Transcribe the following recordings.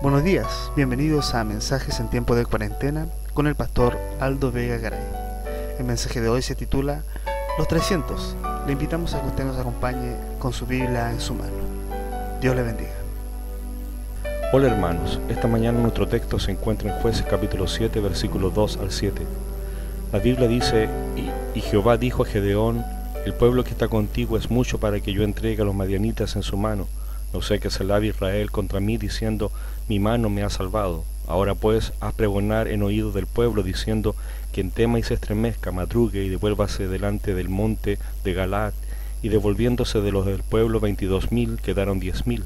Buenos días, bienvenidos a Mensajes en Tiempo de Cuarentena con el pastor Aldo Vega Garay. El mensaje de hoy se titula Los 300. Le invitamos a que usted nos acompañe con su Biblia en su mano. Dios le bendiga. Hola hermanos, esta mañana nuestro texto se encuentra en Jueces capítulo 7, versículos 2 al 7. La Biblia dice, y Jehová dijo a Gedeón, el pueblo que está contigo es mucho para que yo entregue a los madianitas en su mano. No sé que se alabe Israel contra mí diciendo, mi mano me ha salvado. Ahora pues, haz pregonar en oído del pueblo diciendo, quien tema y se estremezca, madrugue y devuélvase delante del monte de Galaad. Y devolviéndose de los del pueblo 22,000, quedaron 10,000.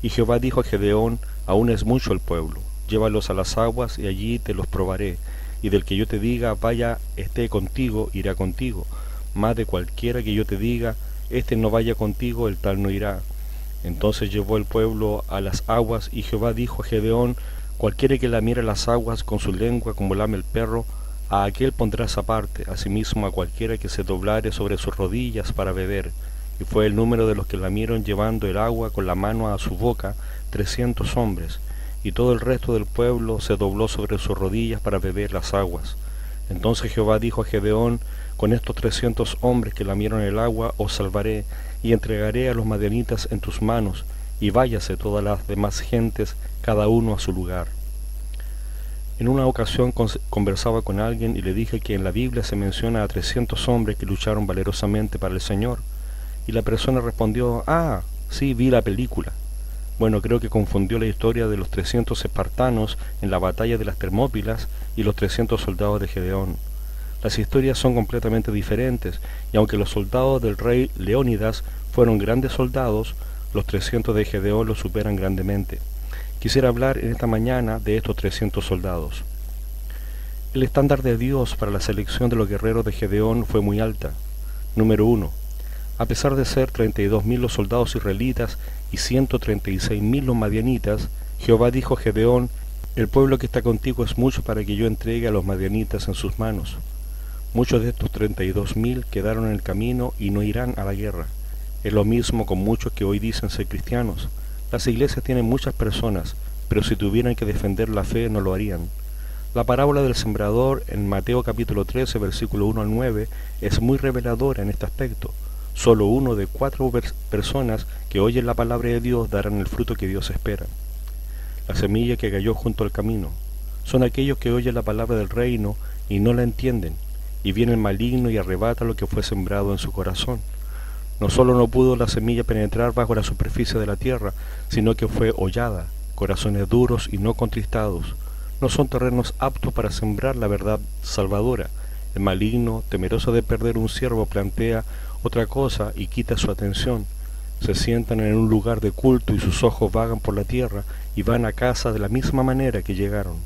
Y Jehová dijo a Gedeón, aún es mucho el pueblo, llévalos a las aguas y allí te los probaré. Y del que yo te diga, vaya, esté contigo, irá contigo. Más de cualquiera que yo te diga, este no vaya contigo, el tal no irá. Entonces llevó el pueblo a las aguas, y Jehová dijo a Gedeón, cualquiera que lamiere las aguas con su lengua como lame el perro, a aquel pondrás aparte, asimismo a cualquiera que se doblare sobre sus rodillas para beber. Y fue el número de los que lamieron llevando el agua con la mano a su boca, 300 hombres, y todo el resto del pueblo se dobló sobre sus rodillas para beber las aguas. Entonces Jehová dijo a Gedeón, con estos 300 hombres que lamieron el agua os salvaré, y entregaré a los madianitas en tus manos, y váyase todas las demás gentes, cada uno a su lugar. En una ocasión conversaba con alguien y le dije que en la Biblia se menciona a 300 hombres que lucharon valerosamente para el Señor, y la persona respondió, sí, vi la película. Bueno, creo que confundió la historia de los 300 espartanos en la batalla de las Termópilas y los 300 soldados de Gedeón. Las historias son completamente diferentes, y aunque los soldados del rey Leónidas fueron grandes soldados, los 300 de Gedeón los superan grandemente. Quisiera hablar en esta mañana de estos 300 soldados. El estándar de Dios para la selección de los guerreros de Gedeón fue muy alta. Número 1. A pesar de ser 32,000 los soldados israelitas y 136,000 los madianitas, Jehová dijo a Gedeón, el pueblo que está contigo es mucho para que yo entregue a los madianitas en sus manos. Muchos de estos 32,000 quedaron en el camino y no irán a la guerra. Es lo mismo con muchos que hoy dicen ser cristianos. Las iglesias tienen muchas personas, pero si tuvieran que defender la fe no lo harían. La parábola del sembrador en Mateo capítulo 13, versículo 1 al 9, es muy reveladora en este aspecto. Solo uno de 4 personas que oyen la palabra de Dios darán el fruto que Dios espera. La semilla que cayó junto al camino son aquellos que oyen la palabra del reino y no la entienden, y viene el maligno y arrebata lo que fue sembrado en su corazón. No solo no pudo la semilla penetrar bajo la superficie de la tierra, sino que fue hollada. Corazones duros y no contristados no son terrenos aptos para sembrar la verdad salvadora. El maligno, temeroso de perder un siervo, plantea otra cosa y quita su atención. Se sientan en un lugar de culto y sus ojos vagan por la tierra y van a casa de la misma manera que llegaron.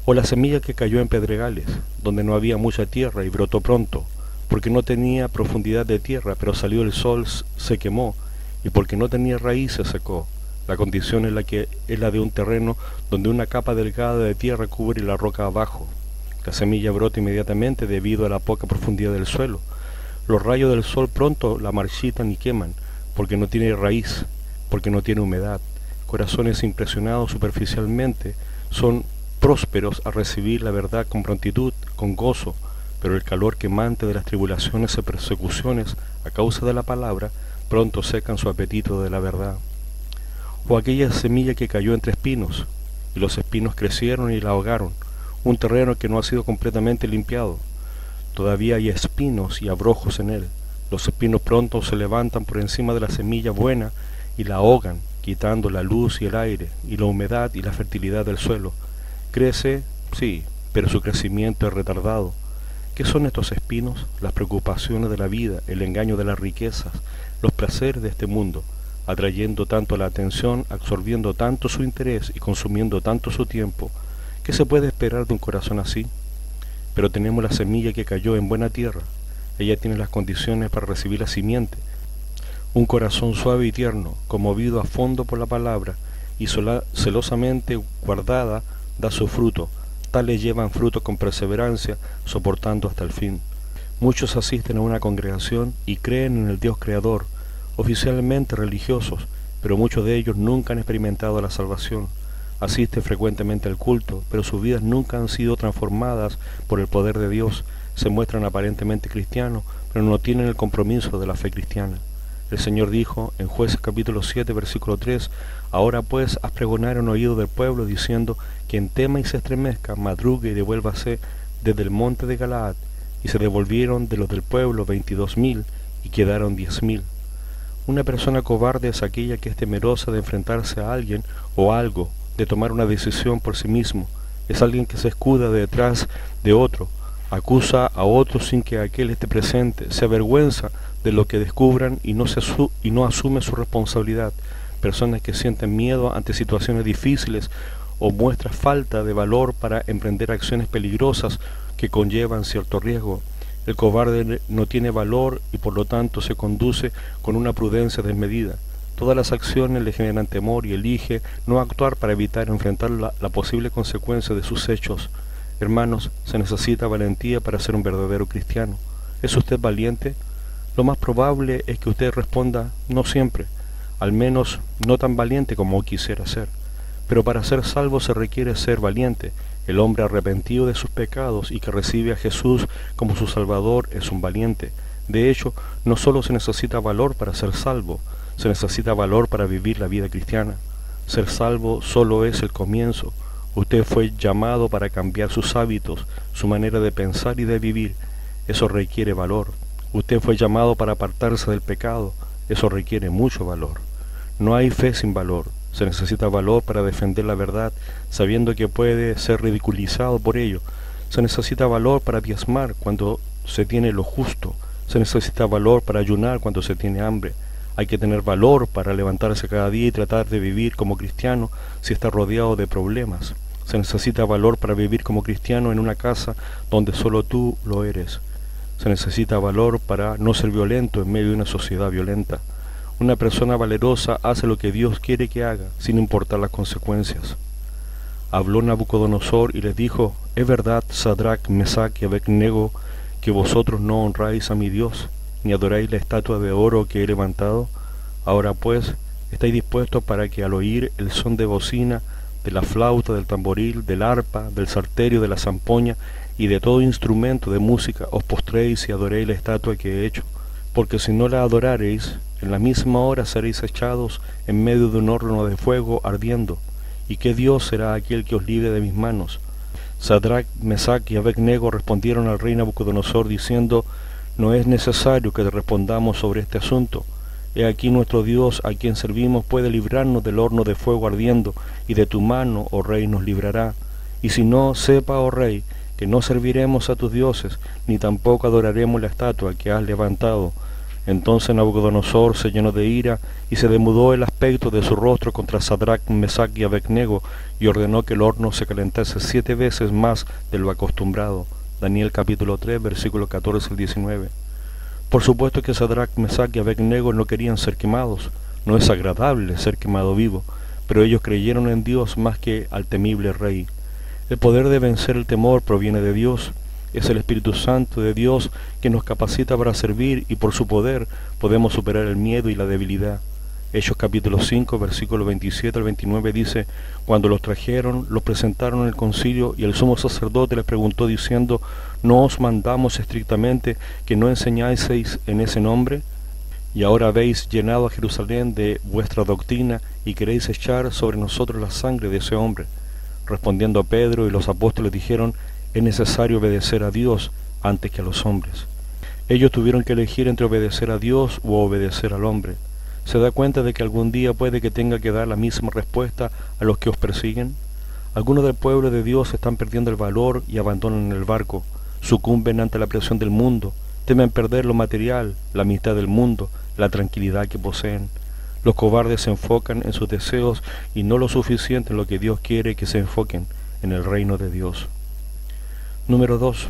O la semilla que cayó en pedregales, donde no había mucha tierra y brotó pronto, porque no tenía profundidad de tierra, pero salió el sol, se quemó, y porque no tenía raíz se secó. La condición es la de un terreno donde una capa delgada de tierra cubre la roca abajo. La semilla brota inmediatamente debido a la poca profundidad del suelo. Los rayos del sol pronto la marchitan y queman, porque no tiene raíz, porque no tiene humedad. Corazones impresionados superficialmente son prósperos a recibir la verdad con prontitud, con gozo, pero el calor quemante de las tribulaciones y persecuciones a causa de la palabra pronto secan su apetito de la verdad. O aquella semilla que cayó entre espinos, y los espinos crecieron y la ahogaron, un terreno que no ha sido completamente limpiado. Todavía hay espinos y abrojos en él. Los espinos pronto se levantan por encima de la semilla buena y la ahogan, quitando la luz y el aire, y la humedad y la fertilidad del suelo. Crece, sí, pero su crecimiento es retardado. ¿Qué son estos espinos? Las preocupaciones de la vida, el engaño de las riquezas, los placeres de este mundo, atrayendo tanto la atención, absorbiendo tanto su interés y consumiendo tanto su tiempo. ¿Qué se puede esperar de un corazón así? Pero tenemos la semilla que cayó en buena tierra. Ella tiene las condiciones para recibir la simiente. Un corazón suave y tierno, conmovido a fondo por la palabra y celosamente guardada, da su fruto. Tales llevan fruto con perseverancia, soportando hasta el fin. Muchos asisten a una congregación y creen en el Dios Creador, oficialmente religiosos, pero muchos de ellos nunca han experimentado la salvación. asisten frecuentemente al culto, pero sus vidas nunca han sido transformadas por el poder de Dios. Se muestran aparentemente cristianos, pero no tienen el compromiso de la fe cristiana. El Señor dijo en Jueces capítulo 7, versículo 3, «Ahora pues haz pregonar en oído del pueblo, diciendo, quien tema y se estremezca, madrugue y devuélvase desde el monte de Galaad». Y se devolvieron de los del pueblo 22.000 y quedaron 10.000. Una persona cobarde es aquella que es temerosa de enfrentarse a alguien o a algo, de tomar una decisión por sí mismo. Es alguien que se escuda detrás de otro, acusa a otro sin que aquel esté presente, se avergüenza de lo que descubran y no asume su responsabilidad. Personas que sienten miedo ante situaciones difíciles o muestran falta de valor para emprender acciones peligrosas que conllevan cierto riesgo. El cobarde no tiene valor y por lo tanto se conduce con una prudencia desmedida. Todas las acciones le generan temor y elige no actuar para evitar enfrentar la posible consecuencia de sus hechos. Hermanos, se necesita valentía para ser un verdadero cristiano. ¿Es usted valiente? Lo más probable es que usted responda no siempre, al menos no tan valiente como quisiera ser. Pero para ser salvo se requiere ser valiente. El hombre arrepentido de sus pecados y que recibe a Jesús como su Salvador es un valiente. De hecho, no solo se necesita valor para ser salvo, se necesita valor para vivir la vida cristiana. Ser salvo solo es el comienzo. Usted fue llamado para cambiar sus hábitos, su manera de pensar y de vivir. Eso requiere valor. Usted fue llamado para apartarse del pecado. Eso requiere mucho valor. No hay fe sin valor. Se necesita valor para defender la verdad, sabiendo que puede ser ridiculizado por ello. Se necesita valor para diezmar cuando se tiene lo justo. Se necesita valor para ayunar cuando se tiene hambre. Hay que tener valor para levantarse cada día y tratar de vivir como cristiano si está rodeado de problemas. Se necesita valor para vivir como cristiano en una casa donde solo tú lo eres. Se necesita valor para no ser violento en medio de una sociedad violenta. Una persona valerosa hace lo que Dios quiere que haga, sin importar las consecuencias. Habló Nabucodonosor y les dijo, «¿Es verdad, Sadrach, Mesach y Abednego, que vosotros no honráis a mi Dios, ni adoráis la estatua de oro que he levantado? Ahora pues, ¿estáis dispuestos para que al oír el son de bocina, de la flauta, del tamboril, del arpa, del salterio, de la zampoña y de todo instrumento de música os postréis y adoréis la estatua que he hecho? Porque si no la adorareis, en la misma hora seréis echados en medio de un horno de fuego ardiendo. ¿Y qué Dios será aquel que os libre de mis manos?» Sadrach, Mesach y Abednego respondieron al rey Nabucodonosor diciendo, «No es necesario que te respondamos sobre este asunto. He aquí nuestro Dios, a quien servimos, puede librarnos del horno de fuego ardiendo, y de tu mano, oh rey, nos librará. Y si no, sepa, oh rey, que no serviremos a tus dioses, ni tampoco adoraremos la estatua que has levantado». Entonces Nabucodonosor se llenó de ira y se demudó el aspecto de su rostro contra Sadrach, Mesach y Abednego y ordenó que el horno se calentase 7 veces más de lo acostumbrado. Daniel capítulo 3, versículo 14 al 19. Por supuesto que Sadrach, Mesach y Abednego no querían ser quemados. No es agradable ser quemado vivo, pero ellos creyeron en Dios más que al temible rey. El poder de vencer el temor proviene de Dios. Es el Espíritu Santo de Dios que nos capacita para servir y por su poder podemos superar el miedo y la debilidad. Hechos capítulo 5, versículo 27 al 29 dice, «Cuando los trajeron, los presentaron en el concilio y el sumo sacerdote les preguntó diciendo, ¿no os mandamos estrictamente que no enseñaseis en ese nombre? Y ahora habéis llenado a Jerusalén de vuestra doctrina y queréis echar sobre nosotros la sangre de ese hombre». Respondiendo Pedro y los apóstoles dijeron, «Es necesario obedecer a Dios antes que a los hombres». Ellos tuvieron que elegir entre obedecer a Dios u obedecer al hombre. ¿Se da cuenta de que algún día puede que tenga que dar la misma respuesta a los que os persiguen? Algunos del pueblo de Dios están perdiendo el valor y abandonan el barco, sucumben ante la presión del mundo, temen perder lo material, la amistad del mundo, la tranquilidad que poseen. Los cobardes se enfocan en sus deseos y no lo suficiente en lo que Dios quiere que se enfoquen, en el reino de Dios. Número 2.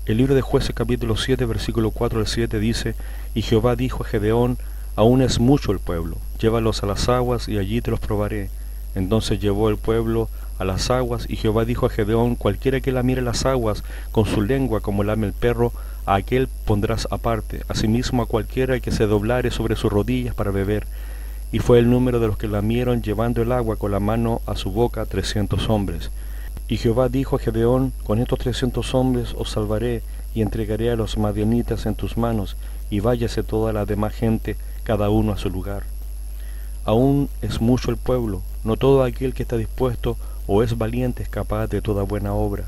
El libro de Jueces capítulo 7, versículo 4 al 7 dice, «Y Jehová dijo a Gedeón, aún es mucho el pueblo, llévalos a las aguas y allí te los probaré». Entonces llevó el pueblo a las aguas, y Jehová dijo a Gedeón, «Cualquiera que lamiere las aguas con su lengua como lame el perro, a aquel pondrás aparte, asimismo a cualquiera que se doblare sobre sus rodillas para beber». y fue el número de los que lamieron llevando el agua con la mano a su boca 300 hombres. Y Jehová dijo a Gedeón: con estos 300 hombres os salvaré, y entregaré a los madianitas en tus manos, y váyase toda la demás gente, cada uno a su lugar. Aún es mucho el pueblo, no todo aquel que está dispuesto o es valiente es capaz de toda buena obra.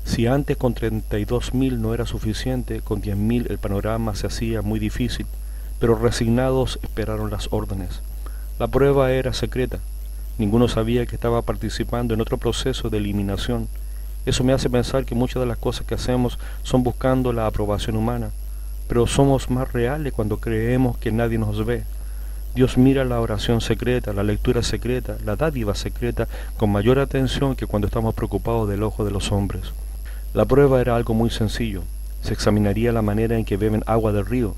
Si antes con 32.000 no era suficiente, con 10.000 el panorama se hacía muy difícil, pero resignados esperaron las órdenes. La prueba era secreta. Ninguno sabía que estaba participando en otro proceso de eliminación. Eso me hace pensar que muchas de las cosas que hacemos son buscando la aprobación humana, pero somos más reales cuando creemos que nadie nos ve. Dios mira la oración secreta, la lectura secreta, la dádiva secreta con mayor atención que cuando estamos preocupados del ojo de los hombres. La prueba era algo muy sencillo. Se examinaría la manera en que beben agua del río.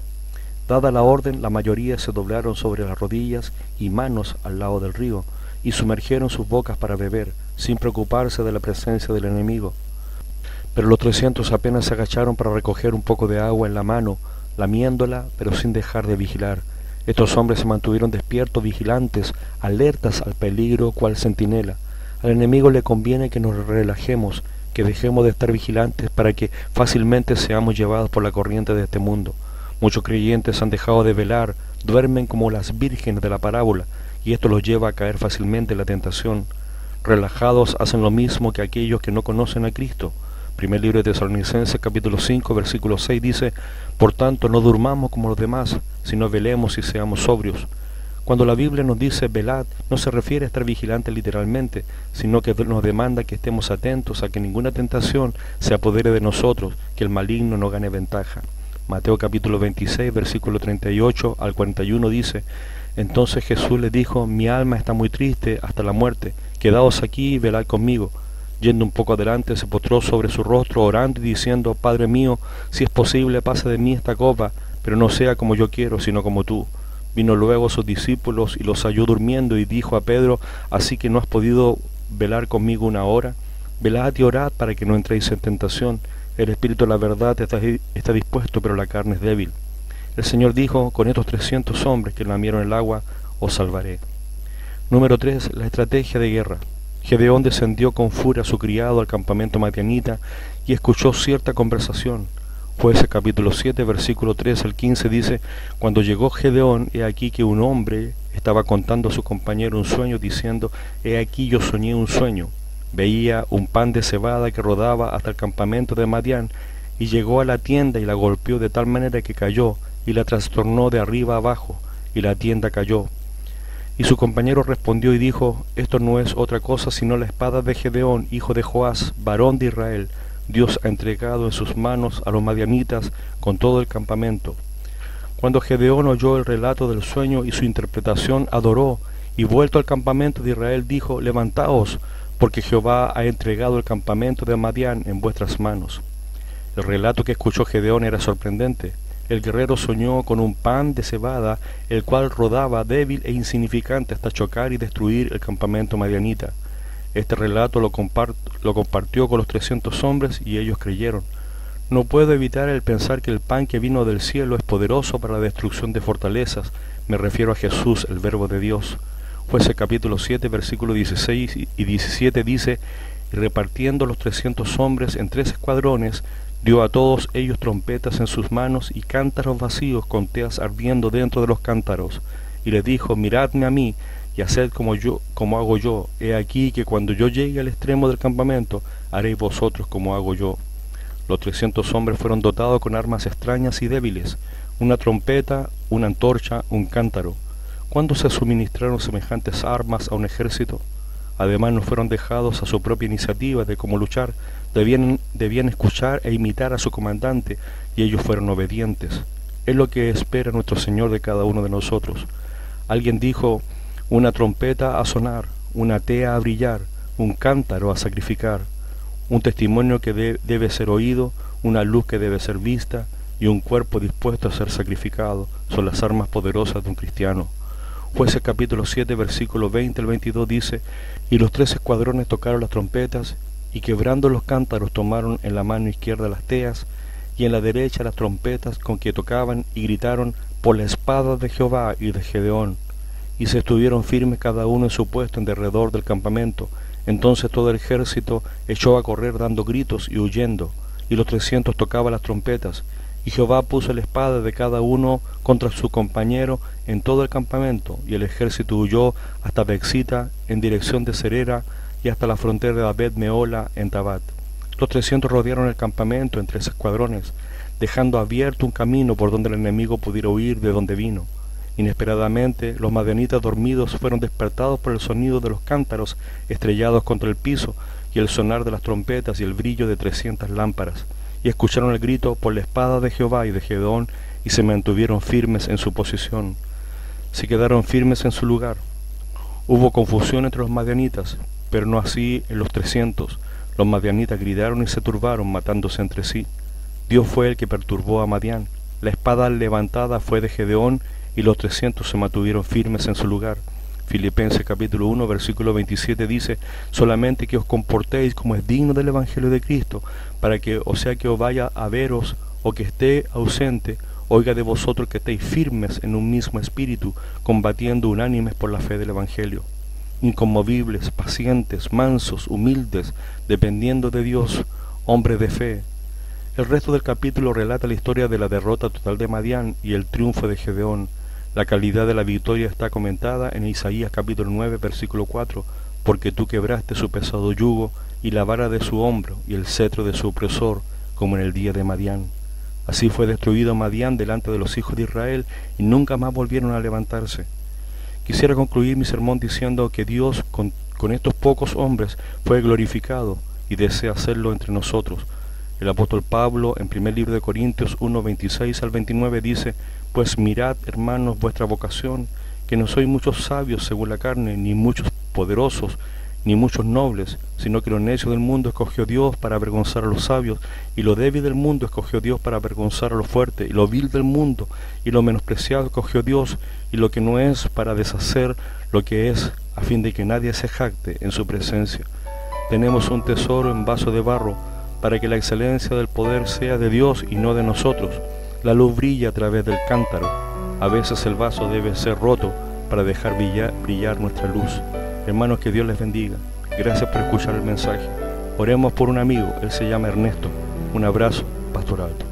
Dada la orden, la mayoría se doblaron sobre las rodillas y manos al lado del río, y sumergieron sus bocas para beber, sin preocuparse de la presencia del enemigo. Pero los 300 apenas se agacharon para recoger un poco de agua en la mano, lamiéndola, pero sin dejar de vigilar. Estos hombres se mantuvieron despiertos, vigilantes, alertas al peligro, cual centinela. Al enemigo le conviene que nos relajemos, que dejemos de estar vigilantes para que fácilmente seamos llevados por la corriente de este mundo. Muchos creyentes han dejado de velar, duermen como las vírgenes de la parábola, y esto los lleva a caer fácilmente en la tentación. Relajados hacen lo mismo que aquellos que no conocen a Cristo. Primer libro de Tesalonicenses, capítulo 5, versículo 6 dice: por tanto, no durmamos como los demás, sino velemos y seamos sobrios. Cuando la Biblia nos dice velad, no se refiere a estar vigilantes literalmente, sino que nos demanda que estemos atentos a que ninguna tentación se apodere de nosotros, que el maligno no gane ventaja. Mateo capítulo 26, versículo 38 al 41 dice: entonces Jesús les dijo: mi alma está muy triste hasta la muerte, quedaos aquí y velad conmigo. Yendo un poco adelante, se postró sobre su rostro, orando y diciendo: Padre mío, si es posible, pasa de mí esta copa, pero no sea como yo quiero, sino como tú. Vino luego a sus discípulos y los halló durmiendo, y dijo a Pedro: ¿así que no has podido velar conmigo una hora? Velad y orad para que no entréis en tentación. El espíritu de la verdad está dispuesto, pero la carne es débil. El Señor dijo: con estos 300 hombres que lamieron el agua, os salvaré. Número 3. La estrategia de guerra. Gedeón descendió con furia a su criado al campamento madianita y escuchó cierta conversación. Jueces capítulo 7, versículo 3 al 15 dice: cuando llegó Gedeón, he aquí que un hombre estaba contando a su compañero un sueño, diciendo: he aquí yo soñé un sueño. Veía un pan de cebada que rodaba hasta el campamento de Madián, y llegó a la tienda y la golpeó de tal manera que cayó, y la trastornó de arriba abajo, y la tienda cayó. Y su compañero respondió y dijo: esto no es otra cosa sino la espada de Gedeón, hijo de Joás, varón de Israel. Dios ha entregado en sus manos a los madianitas con todo el campamento. Cuando Gedeón oyó el relato del sueño y su interpretación, adoró, y vuelto al campamento de Israel dijo: levantaos, porque Jehová ha entregado el campamento de Madián en vuestras manos. El relato que escuchó Gedeón era sorprendente. El guerrero soñó con un pan de cebada, el cual rodaba débil e insignificante hasta chocar y destruir el campamento madianita. Este relato lo compartió con los 300 hombres y ellos creyeron. No puedo evitar el pensar que el pan que vino del cielo es poderoso para la destrucción de fortalezas. Me refiero a Jesús, el Verbo de Dios. Jueces capítulo 7, versículos 16 y 17 dice: y repartiendo los 300 hombres en 3 escuadrones, dio a todos ellos trompetas en sus manos y cántaros vacíos con teas ardiendo dentro de los cántaros. Y les dijo: miradme a mí y haced como hago yo. He aquí que cuando yo llegue al extremo del campamento, haréis vosotros como hago yo. Los 300 hombres fueron dotados con armas extrañas y débiles: una trompeta, una antorcha, un cántaro. ¿Cuándo se suministraron semejantes armas a un ejército? Además, no fueron dejados a su propia iniciativa de cómo luchar. Debían escuchar e imitar a su comandante, y ellos fueron obedientes. Es lo que espera nuestro Señor de cada uno de nosotros. Alguien dijo: una trompeta a sonar, una tea a brillar, un cántaro a sacrificar, un testimonio que debe ser oído, una luz que debe ser vista, y un cuerpo dispuesto a ser sacrificado, son las armas poderosas de un cristiano. Jueces capítulo 7, versículo 20 al 22 dice: y los 3 escuadrones tocaron las trompetas, y quebrando los cántaros tomaron en la mano izquierda las teas, y en la derecha las trompetas con que tocaban, y gritaron: por la espada de Jehová y de Gedeón. y se estuvieron firmes cada uno en su puesto en derredor del campamento. Entonces todo el ejército echó a correr dando gritos y huyendo, y los 300 tocaban las trompetas. Y Jehová puso la espada de cada uno contra su compañero en todo el campamento, y el ejército huyó hasta Bexita en dirección de Serera y hasta la frontera de Abed Meola en Tabat. Los 300 rodearon el campamento en 3 escuadrones, dejando abierto un camino por donde el enemigo pudiera huir de donde vino. Inesperadamente, los madianitas dormidos fueron despertados por el sonido de los cántaros estrellados contra el piso y el sonar de las trompetas y el brillo de 300 lámparas, y escucharon el grito por la espada de Jehová y de Gedeón, y se mantuvieron firmes en su posición. Se quedaron firmes en su lugar. Hubo confusión entre los madianitas, pero no así en los 300. Los madianitas gritaron y se turbaron, matándose entre sí. Dios fue el que perturbó a Madián. La espada levantada fue de Gedeón, y los 300 se mantuvieron firmes en su lugar. Filipenses capítulo 1, versículo 27 dice: solamente que os comportéis como es digno del Evangelio de Cristo, para que, o sea que os vaya a veros, o que esté ausente, oiga de vosotros que estéis firmes en un mismo espíritu, combatiendo unánimes por la fe del Evangelio. Inconmovibles, pacientes, mansos, humildes, dependiendo de Dios, hombres de fe. El resto del capítulo relata la historia de la derrota total de Madián y el triunfo de Gedeón. La calidad de la victoria está comentada en Isaías capítulo 9, versículo 4, porque tú quebraste su pesado yugo y la vara de su hombro y el cetro de su opresor, como en el día de Madián. Así fue destruido Madián delante de los hijos de Israel y nunca más volvieron a levantarse. Quisiera concluir mi sermón diciendo que Dios con estos pocos hombres fue glorificado y desea hacerlo entre nosotros. El apóstol Pablo en 1 libro de Corintios 1, 26 al 29 dice: pues mirad, hermanos, vuestra vocación, que no sois muchos sabios según la carne, ni muchos poderosos, ni muchos nobles, sino que lo necio del mundo escogió Dios para avergonzar a los sabios, y lo débil del mundo escogió Dios para avergonzar a lo fuerte, y lo vil del mundo y lo menospreciado escogió Dios, y lo que no es para deshacer lo que es, a fin de que nadie se jacte en su presencia. Tenemos un tesoro en vaso de barro, para que la excelencia del poder sea de Dios y no de nosotros. La luz brilla a través del cántaro. A veces el vaso debe ser roto para dejar brillar nuestra luz. Hermanos, que Dios les bendiga. Gracias por escuchar el mensaje. Oremos por un amigo, él se llama Ernesto. Un abrazo, Pastor Aldo.